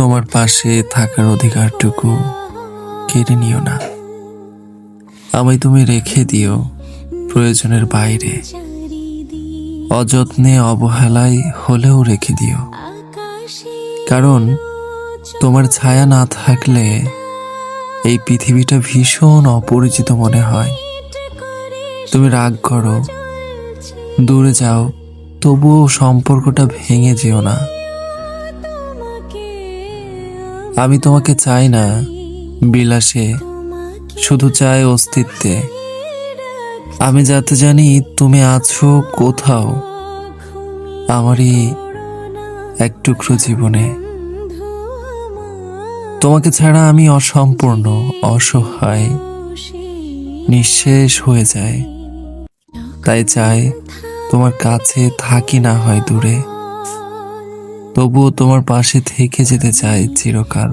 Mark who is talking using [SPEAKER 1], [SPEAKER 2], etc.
[SPEAKER 1] তোমার পাশে থাকার অধিকারটুকু কেড়ে নিও না। আমায় তুমি রেখে দিও প্রয়োজনের বাইরে, অযত্নে অবহেলায় হলেও রেখে দিও। কারণ তোমার ছায়া না থাকলে এই পৃথিবীটা ভীষণ অপরিচিত মনে হয়। তুমি রাগ করো, দূরে যাও, তবুও সম্পর্কটা ভেঙে যেও না। আমি তোমাকে চাই না বিলাসে, শুধু চাই অস্তিত্বে। আমি যাতে জানি তুমি আছো কোথাও আমারই এক টুকরো জীবনে। তোমাকে ছাড়া আমি অসম্পূর্ণ, অসহায়, নিঃশেষ হয়ে যায়। তাই চাই তোমার কাছে থাকি না হয় দূরে, তবুও তোমার পাশে থেকে যেতে চাই চিরকাল।